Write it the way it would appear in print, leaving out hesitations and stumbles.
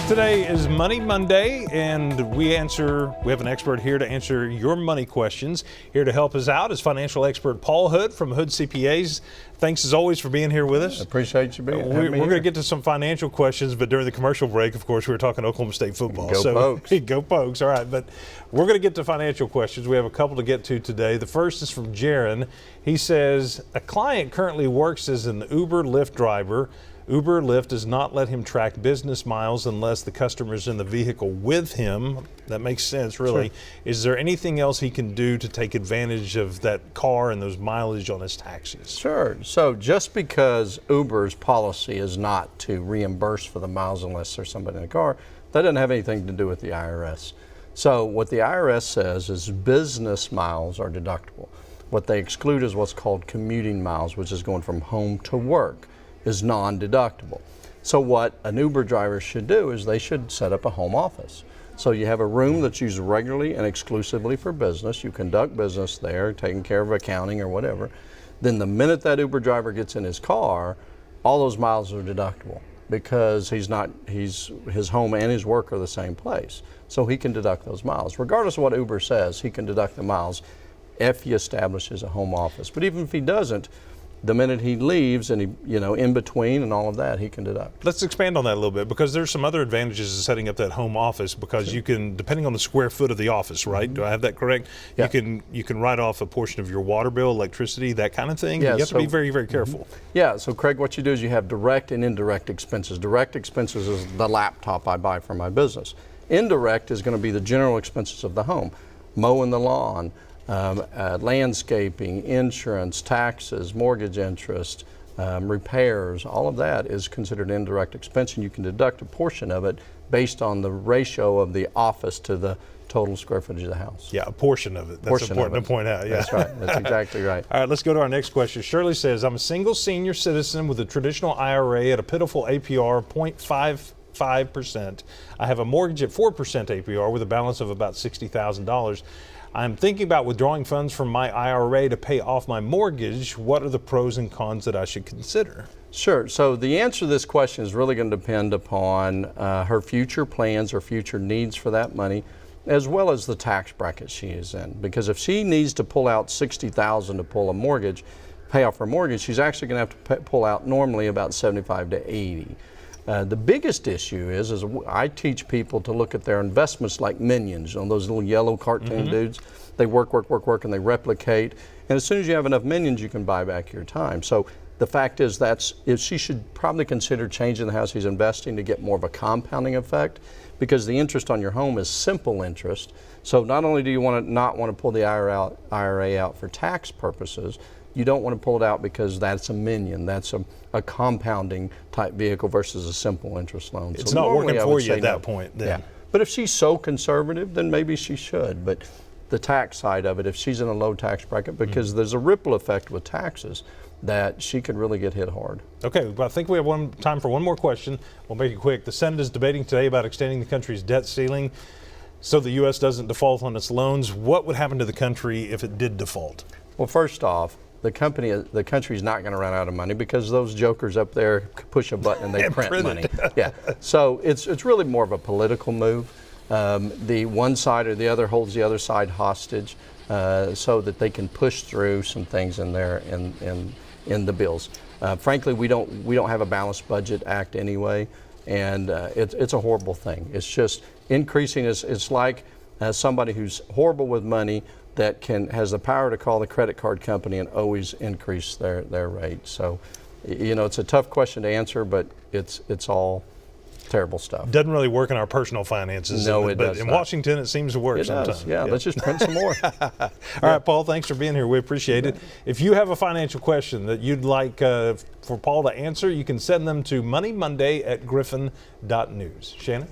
Today is Money Monday, and we have an expert here to answer your money questions. Here to help us out is financial expert Paul Hood from Hood CPAs. Thanks as always for being here with us. I appreciate you being here. We're going to get to some financial questions, but during the commercial break, of course, we were talking Oklahoma State football. Go Pokes. Go Pokes, all right. But we're going to get to financial questions. We have a couple to get to today. The first is from Jaron. He says, a client currently works as an Uber Lyft driver. Uber Lyft does not let him track business miles unless the customer is in the vehicle with him. That makes sense, really. Sure. Is there anything else he can do to take advantage of that car and those mileage on his taxes? Sure. So just because Uber's policy is not to reimburse for the miles unless there's somebody in the car, that doesn't have anything to do with the IRS. So what the IRS says is business miles are deductible. What they exclude is what's called commuting miles, which is going from home to work, is non-deductible. So what an Uber driver should do is they should set up a home office. So you have a room that's used regularly and exclusively for business. You conduct business there, taking care of accounting or whatever. Then the minute that Uber driver gets in his car, all those miles are deductible because his home and his work are the same place. So he can deduct those miles. Regardless of what Uber says, he can deduct the miles if he establishes a home office. But even if he doesn't, the minute he leaves and he, in between and all of that, he can deduct. Let's expand on that a little bit because there's some other advantages of setting up that home office because sure. You can, depending on the square foot of the office, right? Mm-hmm. Do I have that correct? Yeah. You can write off a portion of your water bill, electricity, that kind of thing. Yeah, you have to be very, very careful. Mm-hmm. Yeah, so Craig, what you do is you have direct and indirect expenses. Direct expenses is the laptop I buy for my business. Indirect is going to be the general expenses of the home, mowing the lawn, landscaping, insurance, taxes, mortgage interest, repairs, all of that is considered indirect expense, and you can deduct a portion of it based on the ratio of the office to the total square footage of the house. Yeah, a portion of it. That's important to point out. Yeah. That's right. That's exactly right. All right, let's go to our next question. Shirley says, I'm a single senior citizen with a traditional IRA at a pitiful APR of 0.55%. I have a mortgage at 4% APR with a balance of about $60,000. I'm thinking about withdrawing funds from my IRA to pay off my mortgage. What are the pros and cons that I should consider? Sure. So the answer to this question is really going to depend upon her future plans or future needs for that money, as well as the tax bracket she is in. Because if she needs to pull out $60,000 to pull a mortgage, pay off her mortgage, she's actually going to have to pull out normally about $75,000 to $80,000. The biggest issue is I teach people to look at their investments like minions, those little yellow cartoon dudes. They work, and they replicate. And as soon as you have enough minions, you can buy back your time. So the fact is she should probably consider changing the house she's investing to get more of a compounding effect, because the interest on your home is simple interest. So not only do you not want to pull the IRA out for tax purposes, you don't want to pull it out because that's a minion. That's a compounding type vehicle versus a simple interest loan. It's not working for you at that point then. Yeah. But if she's so conservative, then maybe she should. But the tax side of it, if she's in a low tax bracket, because there's a ripple effect with taxes, that she could really get hit hard. Okay, well, I think we have time for one more question. We'll make it quick. The Senate is debating today about extending the country's debt ceiling so the U.S. doesn't default on its loans. What would happen to the country if it did default? Well, first off, the country's not going to run out of money because those jokers up there push a button and they print money. Yeah, so it's really more of a political move. The one side or the other holds the other side hostage so that they can push through some things in there in the bills. Frankly, we don't have a balanced budget act anyway, and it's a horrible thing. It's just increasing. It's like somebody who's horrible with money that has the power to call the credit card company and always increase their rate. So, it's a tough question to answer, but it's all terrible stuff. Doesn't really work in our personal finances. No, it does But in not. Washington, it seems to work sometimes. Yeah, let's just print some more. All right, Paul, thanks for being here. We appreciate it. If you have a financial question that you'd like for Paul to answer, you can send them to moneymonday@griffin.news. Shannon?